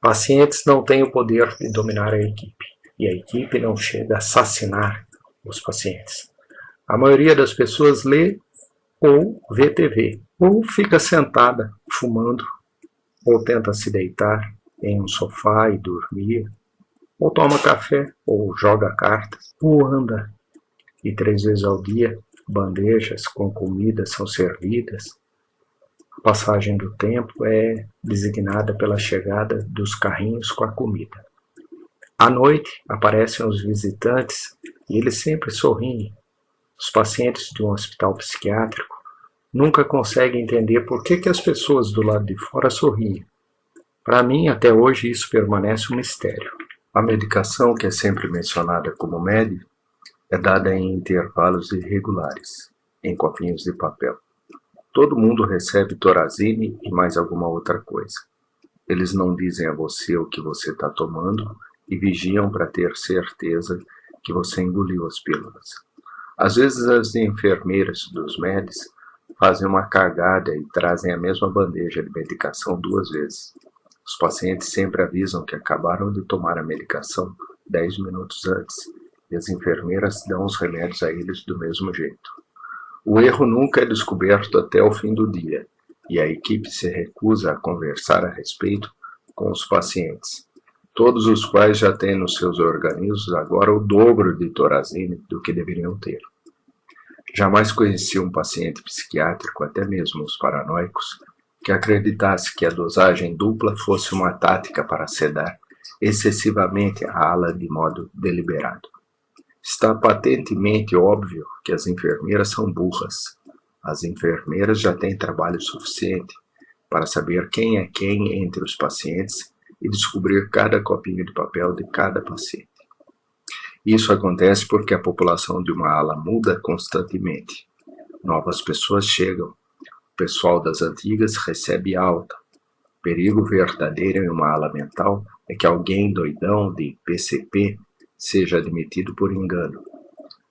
pacientes não têm o poder de dominar a equipe, e a equipe não chega a assassinar os pacientes. A maioria das pessoas lê ou vê TV, ou fica sentada, fumando, ou tenta se deitar em um sofá e dormir, ou toma café, ou joga cartas, ou anda. E 3 vezes ao dia, bandejas com comida são servidas. A passagem do tempo é designada pela chegada dos carrinhos com a comida. À noite, aparecem os visitantes e eles sempre sorriem. Os pacientes de um hospital psiquiátrico nunca conseguem entender por que as pessoas do lado de fora sorriem. Para mim, até hoje, isso permanece um mistério. A medicação, que é sempre mencionada como médio, é dada em intervalos irregulares, em copinhos de papel. Todo mundo recebe Thorazine e mais alguma outra coisa. Eles não dizem a você o que você está tomando e vigiam para ter certeza que você engoliu as pílulas. Às vezes as enfermeiras dos médicos fazem uma cagada e trazem a mesma bandeja de medicação 2 vezes. Os pacientes sempre avisam que acabaram de tomar a medicação 10 minutos antes e as enfermeiras dão os remédios a eles do mesmo jeito. O erro nunca é descoberto até o fim do dia e a equipe se recusa a conversar a respeito com os pacientes, todos os quais já têm nos seus organismos agora o dobro de Thorazine do que deveriam ter. Jamais conheci um paciente psiquiátrico, até mesmo os paranoicos, que acreditasse que a dosagem dupla fosse uma tática para sedar excessivamente a ala de modo deliberado. Está patentemente óbvio que as enfermeiras são burras. As enfermeiras já têm trabalho suficiente para saber quem é quem entre os pacientes e descobrir cada copinho de papel de cada paciente. Isso acontece porque a população de uma ala muda constantemente. Novas pessoas chegam. O pessoal das antigas recebe alta. O perigo verdadeiro em uma ala mental é que alguém doidão de PCP seja admitido por engano.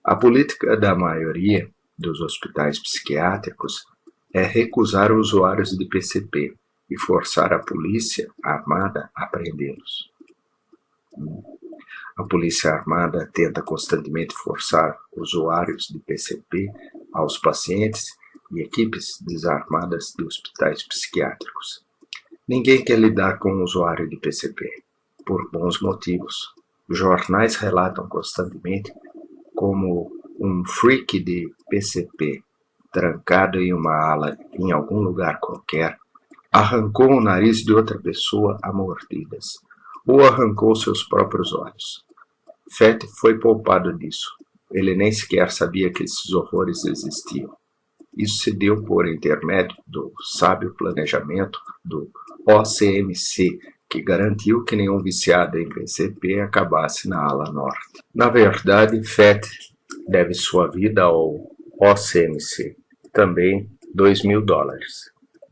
A política da maioria dos hospitais psiquiátricos é recusar usuários de PCP e forçar a polícia armada a prendê-los. A polícia armada tenta constantemente forçar usuários de PCP aos pacientes e equipes desarmadas de hospitais psiquiátricos. Ninguém quer lidar com um usuário de PCP, por bons motivos. Os jornais relatam constantemente como um freak de PCP, trancado em uma ala em algum lugar qualquer, arrancou o nariz de outra pessoa a mordidas, ou arrancou seus próprios olhos. Fett foi poupado disso. Ele nem sequer sabia que esses horrores existiam. Isso se deu por intermédio do sábio planejamento do OCMC, que garantiu que nenhum viciado em PCP acabasse na ala norte. Na verdade, Fett deve sua vida ao OCMC, também $2.000,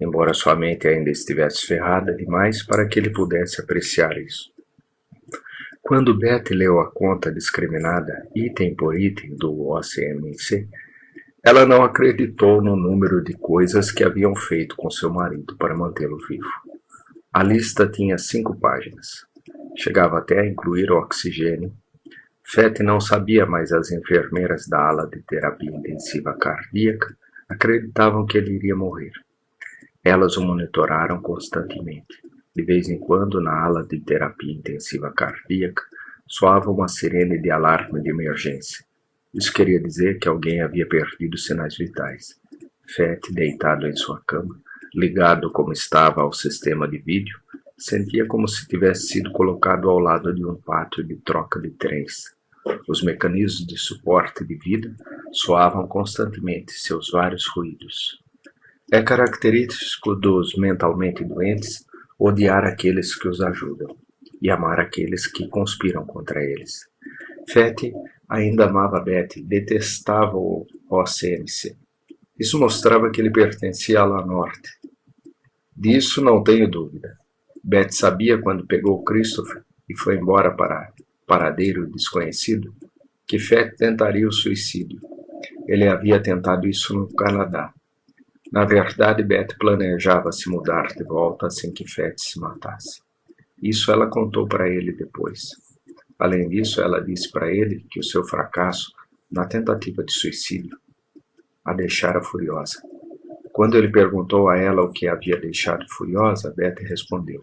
embora sua mente ainda estivesse ferrada demais para que ele pudesse apreciar isso. Quando Beth leu a conta discriminada, item por item, do OCMC, ela não acreditou no número de coisas que haviam feito com seu marido para mantê-lo vivo. A lista tinha 5 páginas. Chegava até a incluir o oxigênio. Fett não sabia, mas as enfermeiras da ala de terapia intensiva cardíaca acreditavam que ele iria morrer. Elas o monitoraram constantemente. De vez em quando, na ala de terapia intensiva cardíaca, soava uma sirene de alarme de emergência. Isso queria dizer que alguém havia perdido sinais vitais. Fett, deitado em sua cama, ligado como estava ao sistema de vídeo, sentia como se tivesse sido colocado ao lado de um pátio de troca de trens. Os mecanismos de suporte de vida soavam constantemente seus vários ruídos. É característico dos mentalmente doentes odiar aqueles que os ajudam e amar aqueles que conspiram contra eles. Fett ainda amava Beth, detestava o OCMC. Isso mostrava que ele pertencia à ala norte. Disso não tenho dúvida. Beth sabia quando pegou Christopher e foi embora para paradeiro desconhecido que Fett tentaria o suicídio. Ele havia tentado isso no Canadá. Na verdade, Beth planejava se mudar de volta assim que Fett se matasse. Isso ela contou para ele depois. Além disso, ela disse para ele que o seu fracasso na tentativa de suicídio a deixara furiosa. Quando ele perguntou a ela o que a havia deixado furiosa, Beth respondeu: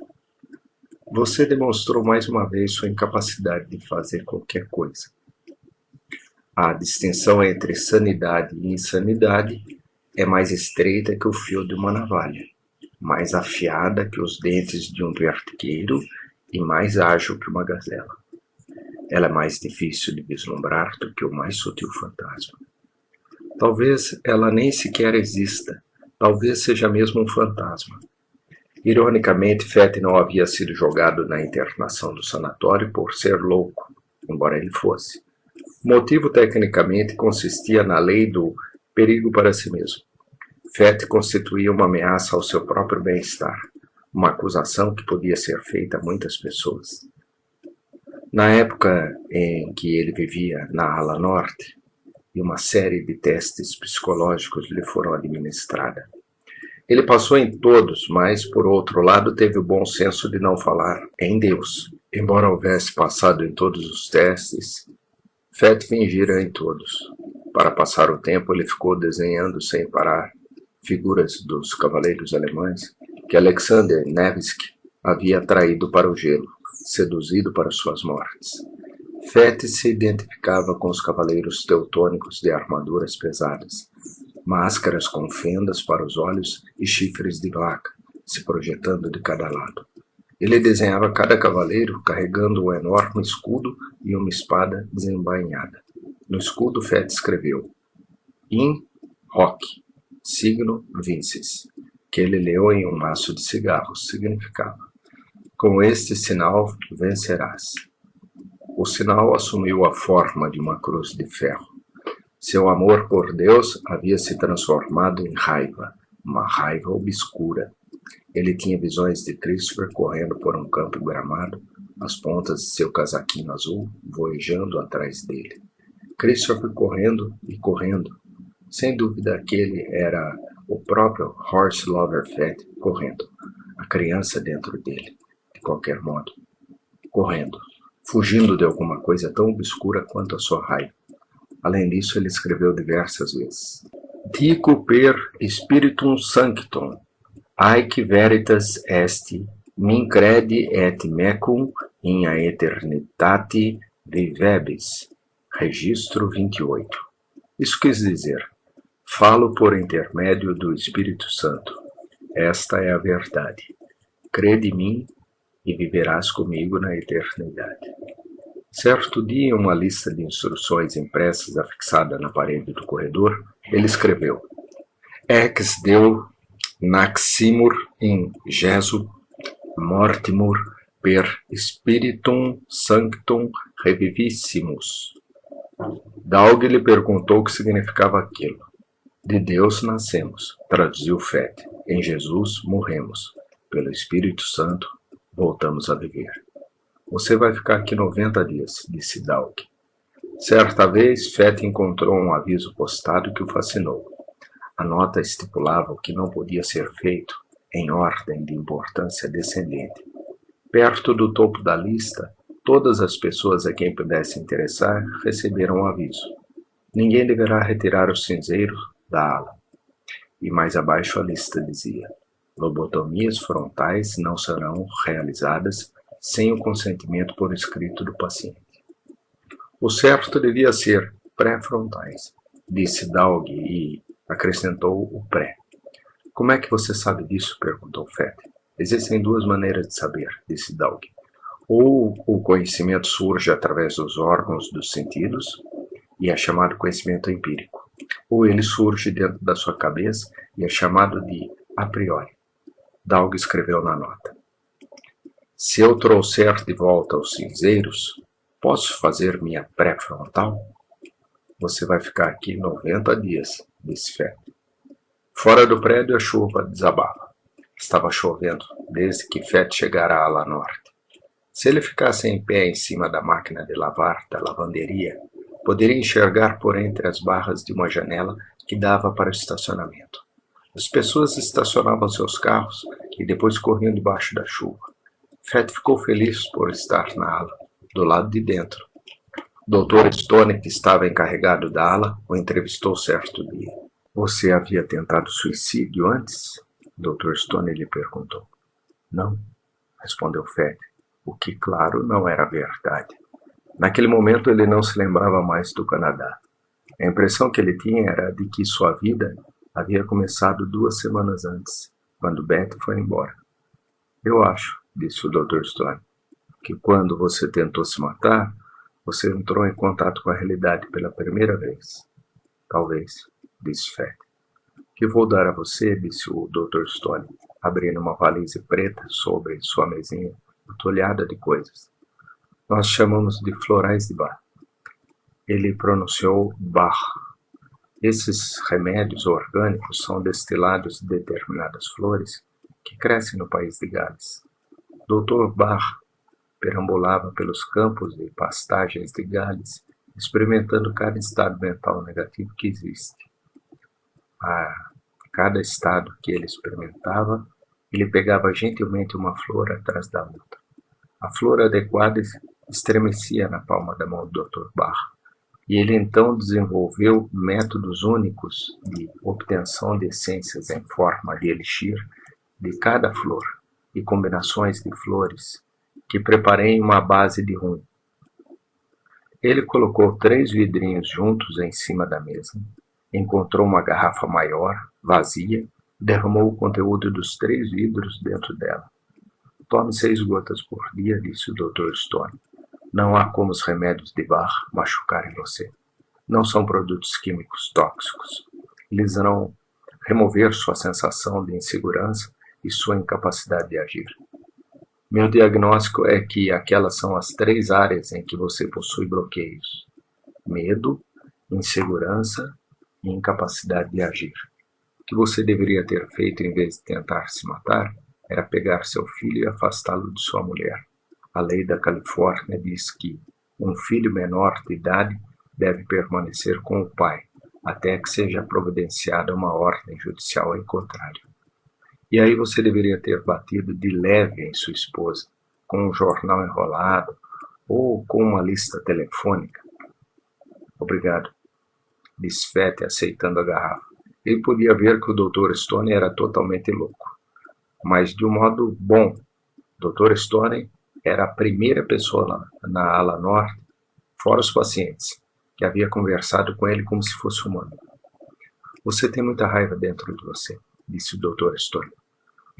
"Você demonstrou mais uma vez sua incapacidade de fazer qualquer coisa. A distinção entre sanidade e insanidade é mais estreita que o fio de uma navalha, mais afiada que os dentes de um perdiqueiro e mais ágil que uma gazela. Ela é mais difícil de vislumbrar do que o mais sutil fantasma. Talvez ela nem sequer exista. Talvez seja mesmo um fantasma. Ironicamente, Fett não havia sido jogado na internação do sanatório por ser louco, embora ele fosse. O motivo, tecnicamente, consistia na lei do perigo para si mesmo. Fett constituía uma ameaça ao seu próprio bem-estar, uma acusação que podia ser feita a muitas pessoas. Na época em que ele vivia na ala norte, e uma série de testes psicológicos lhe foram administrados. Ele passou em todos, mas, por outro lado, teve o bom senso de não falar em Deus. Embora houvesse passado em todos os testes, Fett fingira em todos. Para passar o tempo, ele ficou desenhando sem parar figuras dos cavaleiros alemães que Alexander Nevsky havia traído para o gelo, seduzido para suas mortes. Fett se identificava com os cavaleiros teutônicos de armaduras pesadas, máscaras com fendas para os olhos e chifres de vaca, se projetando de cada lado. Ele desenhava cada cavaleiro carregando um enorme escudo e uma espada desembainhada. No escudo, Fett escreveu In Hoc, signo Vinces, que ele leu em um maço de cigarros, significava: com este sinal vencerás. O sinal assumiu a forma de uma cruz de ferro. Seu amor por Deus havia se transformado em raiva, uma raiva obscura. Ele tinha visões de Christopher correndo por um campo gramado, as pontas de seu casaquinho azul voejando atrás dele. Christopher correndo e correndo. Sem dúvida aquele era o próprio Horse Lover Fett correndo, a criança dentro dele, de qualquer modo, correndo, fugindo de alguma coisa tão obscura quanto a sua raiva. Além disso, ele escreveu diversas vezes: Dico per Spiritum Sanctum, Haec veritas est, min credi et mecum in a aeternitate vivebis. Registro 28. Isso quis dizer: falo por intermédio do Espírito Santo. Esta é a verdade. Crede em mim e viverás comigo na eternidade. Certo dia, em uma lista de instruções impressas afixada na parede do corredor, ele escreveu: Ex Deo Naximur in Jesu mortimur per Spiritum Sanctum revivissimus. Dowg lhe perguntou o que significava aquilo. De Deus nascemos, traduziu Fett. Em Jesus morremos. Pelo Espírito Santo voltamos a viver. Você vai ficar aqui 90 dias, disse Dowg. Certa vez, Fett encontrou um aviso postado que o fascinou. A nota estipulava o que não podia ser feito em ordem de importância descendente. Perto do topo da lista, todas as pessoas a quem pudesse interessar receberam um aviso. Ninguém deverá retirar os cinzeiros da ala. E mais abaixo a lista dizia: lobotomias frontais não serão realizadas sem o consentimento por escrito do paciente. O certo devia ser pré-frontais, disse Dowg e acrescentou o pré. Como é que você sabe disso? Perguntou Fett. Existem duas maneiras de saber, disse Dowg. Ou o conhecimento surge através dos órgãos dos sentidos, e é chamado conhecimento empírico. Ou ele surge dentro da sua cabeça e é chamado de a priori. Dowg escreveu na nota: se eu trouxer de volta os cinzeiros, posso fazer minha pré-frontal? Você vai ficar aqui 90 dias, disse Fett. Fora do prédio, a chuva desabava. Estava chovendo desde que Fett chegara à ala norte. Se ele ficasse em pé em cima da máquina de lavar da lavanderia, poderia enxergar por entre as barras de uma janela que dava para o estacionamento. As pessoas estacionavam seus carros e depois corriam debaixo da chuva. Fett ficou feliz por estar na ala, do lado de dentro. O Dr. Stone, que estava encarregado da ala, o entrevistou certo dia. Você havia tentado suicídio antes? Dr. Stone lhe perguntou. Não, respondeu Fett, o que, claro, não era verdade. Naquele momento ele não se lembrava mais do Canadá. A impressão que ele tinha era de que sua vida havia começado 2 semanas antes, quando Betty foi embora. Eu acho, disse o Dr. Stone, que quando você tentou se matar, Você entrou em contato com a realidade pela primeira vez. Talvez, disse Fett. Que vou dar a você, disse o Dr. Stone, abrindo uma valise preta sobre sua mesinha, entulhada de coisas. Nós chamamos de florais de Bach. Ele pronunciou Bach. Esses remédios orgânicos são destilados de determinadas flores que crescem no país de Gales. Dr. Bach perambulava pelos campos e pastagens de Gales, experimentando cada estado mental negativo que existe. A cada estado que ele experimentava, ele pegava gentilmente uma flor atrás da outra. A flor adequada estremecia na palma da mão do Dr. Bach, e ele então desenvolveu métodos únicos de obtenção de essências em forma de elixir de cada flor e combinações de flores que preparei em uma base de rum. Ele colocou 3 vidrinhos juntos em cima da mesa, encontrou uma garrafa maior, vazia, e derramou o conteúdo dos 3 vidros dentro dela. Tome 6 gotas por dia, disse o Dr. Stone. Não há como os remédios de Bach machucarem você. Não são produtos químicos tóxicos. Eles irão remover sua sensação de insegurança e sua incapacidade de agir. Meu diagnóstico é que aquelas são as 3 áreas em que você possui bloqueios: medo, insegurança e incapacidade de agir. O que você deveria ter feito em vez de tentar se matar era pegar seu filho e afastá-lo de sua mulher. A lei da Califórnia diz que um filho menor de idade deve permanecer com o pai, até que seja providenciada uma ordem judicial em contrário. E aí você deveria ter batido de leve em sua esposa, com um jornal enrolado ou com uma lista telefônica. Obrigado, disse Fett, aceitando a garrafa. Ele podia ver que o Dr. Stone era totalmente louco, mas de um modo bom. Dr. Stone era a primeira pessoa na ala norte, fora os pacientes, que havia conversado com ele como se fosse humano. Você tem muita raiva dentro de você, disse o Dr. Stone.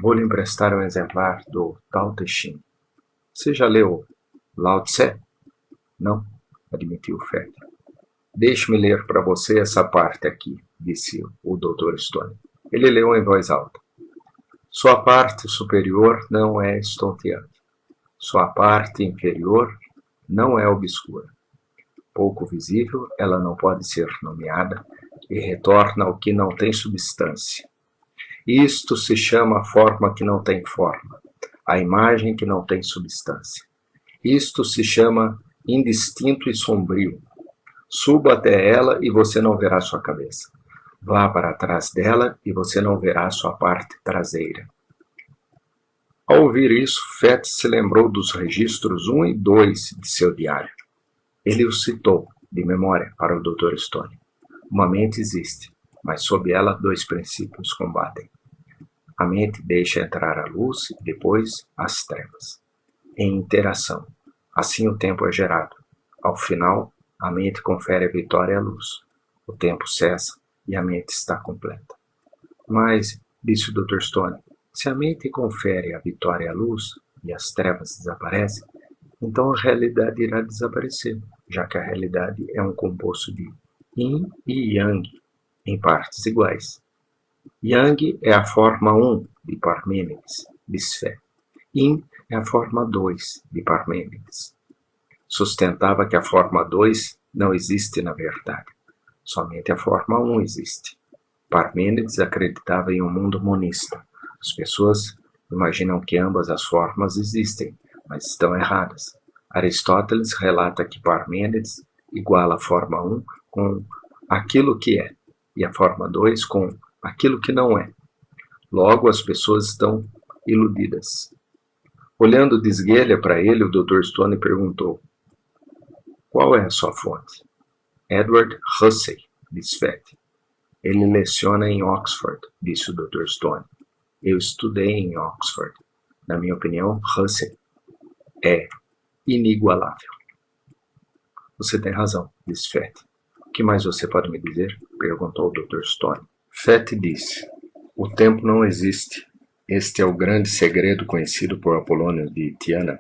Vou lhe emprestar um exemplar do Tao Te Ching. Você já leu Lao Tse? Não, admitiu Fett. Deixe-me ler para você essa parte aqui, disse o Dr. Stone. Ele leu em voz alta. Sua parte superior não é estonteante. Sua parte inferior não é obscura. Pouco visível, ela não pode ser nomeada e retorna ao que não tem substância. Isto se chama a forma que não tem forma, a imagem que não tem substância. Isto se chama indistinto e sombrio. Suba até ela e você não verá sua cabeça. Vá para trás dela e você não verá sua parte traseira. Ao ouvir isso, Fett se lembrou dos registros 1 e 2 de seu diário. Ele os citou, de memória, para o Dr. Stone. Uma mente existe, mas sob ela 2 princípios combatem. A mente deixa entrar a luz e depois as trevas. Em interação, assim o tempo é gerado. Ao final, a mente confere a vitória à luz. O tempo cessa e a mente está completa. Mas, disse o Dr. Stone, se a mente confere a vitória à luz e as trevas desaparecem, então a realidade irá desaparecer, já que a realidade é um composto de Yin e Yang, em partes iguais. Yang é a forma 1 de Parmênides, disse Fett. Yin é a forma 2 de Parmênides. Sustentava que a forma 2 não existe na verdade. Somente a forma 1 existe. Parmênides acreditava em um mundo monista. As pessoas imaginam que ambas as formas existem, mas estão erradas. Aristóteles relata que Parmênides iguala a forma 1 com aquilo que é, e a forma 2 com aquilo que não é. Logo, as pessoas estão iludidas. Olhando de esguelha para ele, o Dr. Stone perguntou: qual é a sua fonte? Edward Hussey, disse Fett. Ele leciona em Oxford, disse o Dr. Stone. Eu estudei em Oxford. Na minha opinião, Hussey é inigualável. Você tem razão, disse Fett. O que mais você pode me dizer? Perguntou o Dr. Stone. Fett disse: o tempo não existe. Este é o grande segredo conhecido por Apolônio de Tiana,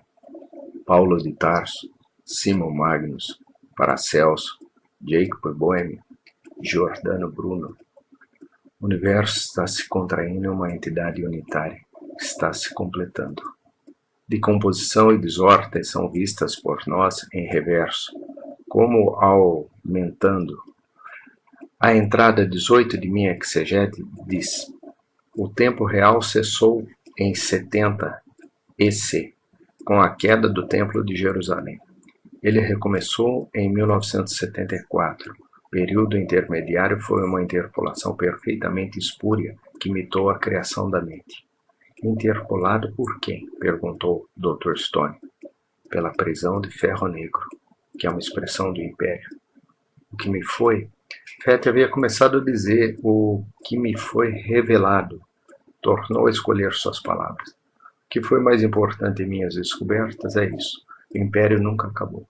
Paulo de Tarso, Simon Magnus, Paracelso, Jacob Boehme, Giordano Bruno. O universo está se contraindo em uma entidade unitária, está se completando. Decomposição e desordem são vistas por nós em reverso, como aumentando. A entrada 18 de minha exegese diz: o tempo real cessou em 70 EC, com a queda do Templo de Jerusalém. Ele recomeçou em 1974. Período intermediário foi uma interpolação perfeitamente espúria que imitou a criação da mente. Interpolado por quem? Perguntou Dr. Stone. Pela prisão de ferro negro, que é uma expressão do Império. O que me foi? Fett havia começado a dizer o que me foi revelado. Tornou a escolher suas palavras. O que foi mais importante em minhas descobertas é isso. O Império nunca acabou.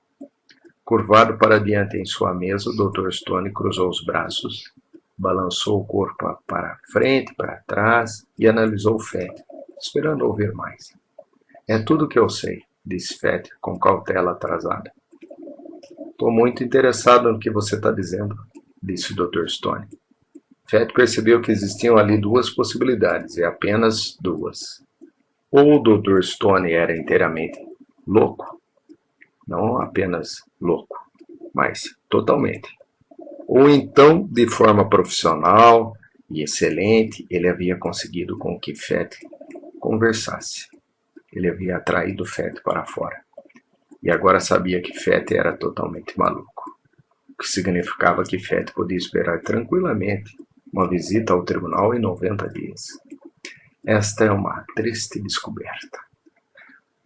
Curvado para diante em sua mesa, o Dr. Stone cruzou os braços, balançou o corpo para frente, para trás e analisou Fett, esperando ouvir mais. É tudo o que eu sei, disse Fett com cautela atrasada. Estou muito interessado no que você está dizendo, disse o Dr. Stone. Fett percebeu que existiam ali duas possibilidades, e apenas duas. Ou o Dr. Stone era inteiramente louco, não apenas louco, mas totalmente. Ou então, de forma profissional e excelente, ele havia conseguido com que Fett conversasse. Ele havia atraído Fett para fora. E agora sabia que Fett era totalmente maluco. O que significava que Fett podia esperar tranquilamente uma visita ao tribunal em 90 dias. Esta é uma triste descoberta.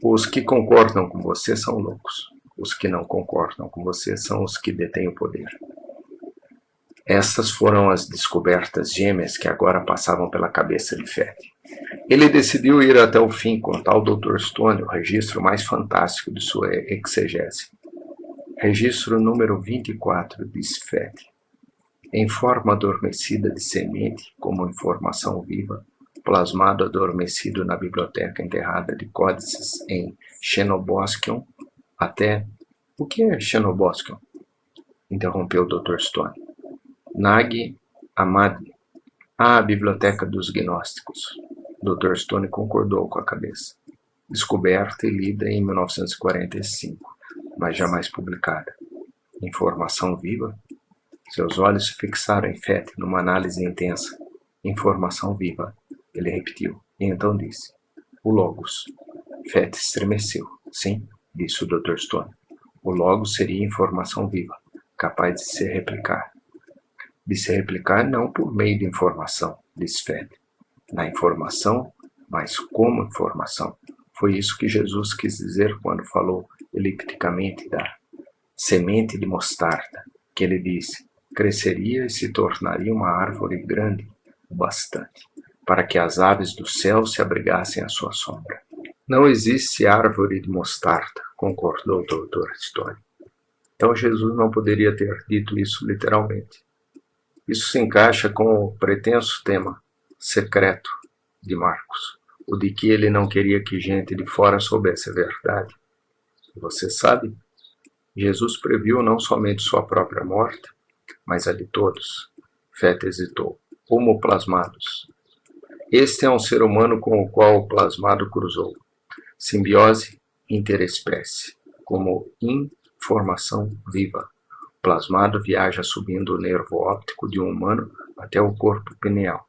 Os que concordam com você são loucos. Os que não concordam com você são os que detêm o poder. Estas foram as descobertas gêmeas que agora passavam pela cabeça de Fett. Ele decidiu ir até o fim com tal Dr. Stone, o registro mais fantástico de sua exegese. Registro número 24, disse Fett. Em forma adormecida de semente, como informação viva, plasmado adormecido na biblioteca enterrada de códices em Xenoboscion, até... O que é Xenoboscion? Interrompeu o Dr. Stone. Nag Hammadi. A biblioteca dos gnósticos. Dr. Stone concordou com a cabeça. Descoberta e lida em 1945, mas jamais publicada. Informação viva? Seus olhos se fixaram em Fett numa análise intensa. Informação viva. Ele repetiu, e então disse. O Logos. Fett estremeceu. Sim, disse o Dr. Stone. O Logos seria informação viva, capaz de se replicar. De se replicar não por meio de informação, disse Fett. Na informação, mas como informação. Foi isso que Jesus quis dizer quando falou elipticamente da semente de mostarda, que ele disse, cresceria e se tornaria uma árvore grande o bastante, para que as aves do céu se abrigassem à sua sombra. Não existe árvore de mostarda, concordou o Dr. Stone. Então Jesus não poderia ter dito isso literalmente. Isso se encaixa com o pretenso tema secreto de Marcos, o de que ele não queria que gente de fora soubesse a verdade. Você sabe? Jesus previu não somente sua própria morte, mas a de todos. Fett hesitou. Homoplasmados. Este é um ser humano com o qual o plasmado cruzou. Simbiose interespécie, como informação viva. O plasmado viaja subindo o nervo óptico de um humano até o corpo pineal.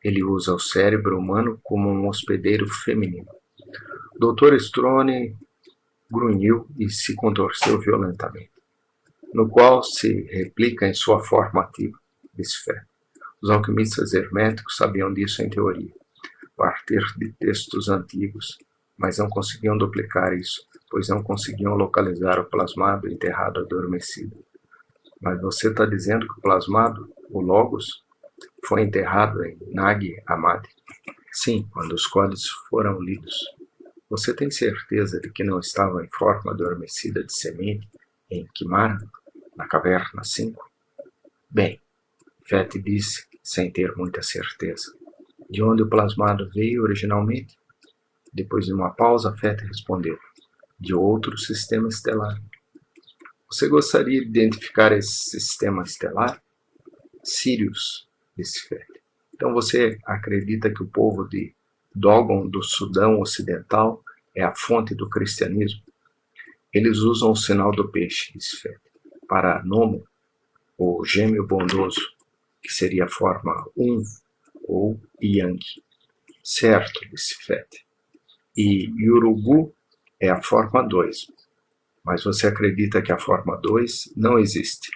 Ele usa o cérebro humano como um hospedeiro feminino. Dr. Stone grunhiu e se contorceu violentamente, no qual se replica em sua forma ativa, disse Fett. Os alquimistas herméticos sabiam disso em teoria, a partir de textos antigos, mas não conseguiam duplicar isso, pois não conseguiam localizar o plasmado enterrado adormecido. Mas você está dizendo que o plasmado, o Logos, foi enterrado em Nag Hammadi? Sim, quando os códices foram lidos. Você tem certeza de que não estava em forma adormecida de semente em Kimara, na caverna 5? Bem, Fett disse, sem ter muita certeza. De onde o plasmado veio originalmente? Depois de uma pausa, Fett respondeu. De outro sistema estelar. Você gostaria de identificar esse sistema estelar? Sirius, disse Fett. Então você acredita que o povo de Dogon, do Sudão Ocidental, é a fonte do cristianismo? Eles usam o sinal do peixe, disse Fett, para Nomo, o gêmeo bondoso, que seria a forma 1 ou Yang. Certo, disse Fett. E Urubu é a forma 2. Mas você acredita que a forma 2 não existe.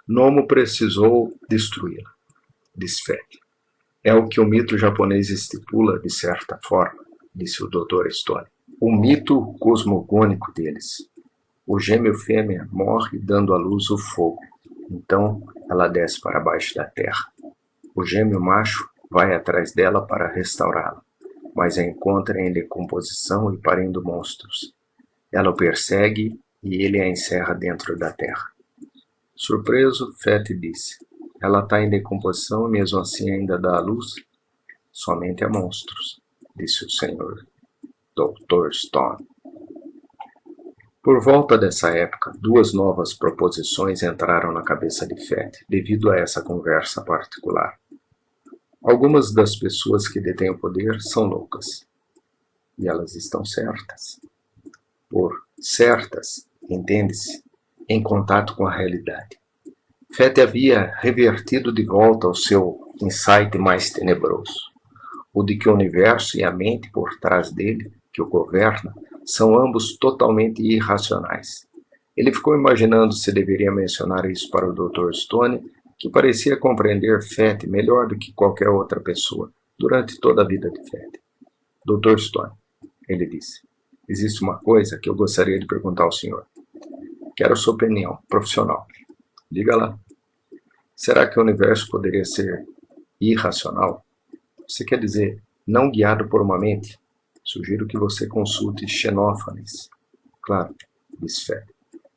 Nomo precisou destruí-la, disse Fett. É o que o mito japonês estipula, de certa forma, disse o Dr. Stone. O mito cosmogônico deles. O gêmeo fêmea morre dando à luz o fogo. Então ela desce para baixo da terra. O gêmeo macho vai atrás dela para restaurá-la, mas a encontra em decomposição e parindo monstros. Ela o persegue e ele a encerra dentro da terra. Surpreso, Fett disse: ela está em decomposição e mesmo assim ainda dá à luz? Somente a monstros, disse o senhor Dr. Stone. Por volta dessa época, duas novas proposições entraram na cabeça de Fett, devido a essa conversa particular. Algumas das pessoas que detêm o poder são loucas. E elas estão certas. Por certas, entende-se, em contato com a realidade. Fett havia revertido de volta ao seu insight mais tenebroso, o de que o universo e a mente por trás dele, que o governa, são ambos totalmente irracionais. Ele ficou imaginando se deveria mencionar isso para o Dr. Stone, que parecia compreender Fett melhor do que qualquer outra pessoa, durante toda a vida de Fett. Dr. Stone, ele disse, existe uma coisa que eu gostaria de perguntar ao senhor. Quero a sua opinião profissional. Diga lá. Será que o universo poderia ser irracional? Você quer dizer, não guiado por uma mente? Sugiro que você consulte Xenófanes. Claro, disse Fett.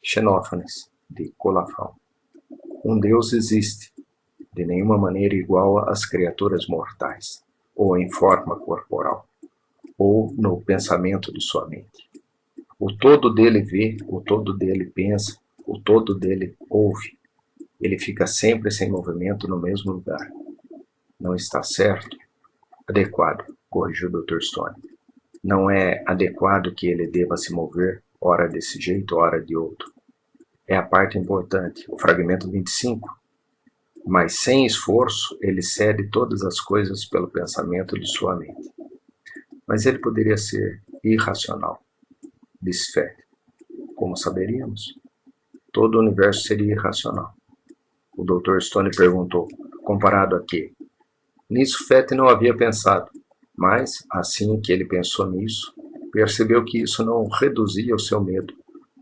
Xenófanes, de Colafão. Um Deus existe, de nenhuma maneira igual às criaturas mortais, ou em forma corporal, ou no pensamento de sua mente. O todo dele vê, o todo dele pensa, o todo dele ouve. Ele fica sempre sem movimento no mesmo lugar. Não está certo? Adequado, corrigiu o Dr. Stone. Não é adequado que ele deva se mover, ora desse jeito, ora de outro. É a parte importante, o fragmento 25. Mas sem esforço, ele cede todas as coisas pelo pensamento de sua mente. Mas ele poderia ser irracional, disse Fett. Como saberíamos? Todo o universo seria irracional. O Dr. Stone perguntou, comparado a quê? Nisso Fett não havia pensado, mas, assim que ele pensou nisso, percebeu que isso não reduzia o seu medo,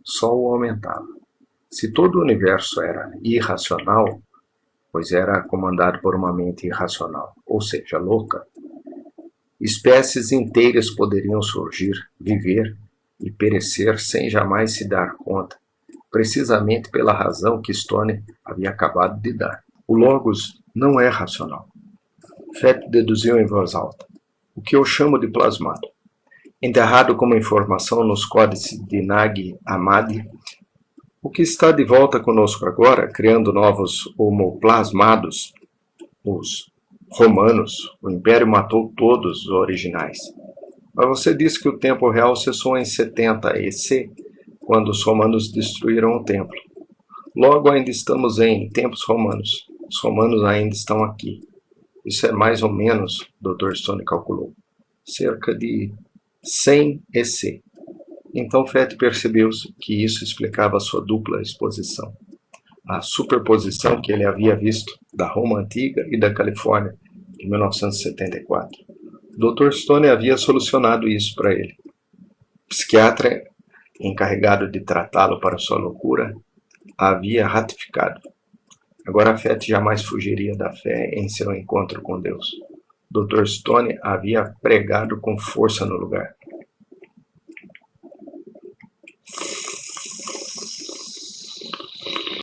só o aumentava. Se todo o universo era irracional, pois era comandado por uma mente irracional, ou seja, louca, espécies inteiras poderiam surgir, viver e perecer sem jamais se dar conta, precisamente pela razão que Stone havia acabado de dar. O Logos não é racional. Fett deduziu em voz alta. O que eu chamo de plasmado. Enterrado como informação nos códices de Nag Hammadi, o que está de volta conosco agora, criando novos homoplasmados, os romanos, o Império matou todos os originais. Mas você disse que o tempo real cessou em 70 EC, quando os romanos destruíram o templo. Logo ainda estamos em tempos romanos. Os romanos ainda estão aqui. Isso é mais ou menos, Dr. Stone calculou, cerca de 100 EC. Então Fett percebeu que isso explicava a sua dupla exposição. A superposição que ele havia visto da Roma Antiga e da Califórnia, em 1974. Dr. Stone havia solucionado isso para ele. O psiquiatra, encarregado de tratá-lo para sua loucura, havia ratificado. Agora Fett jamais fugiria da fé em seu encontro com Deus. Dr. Stone havia pregado com força no lugar.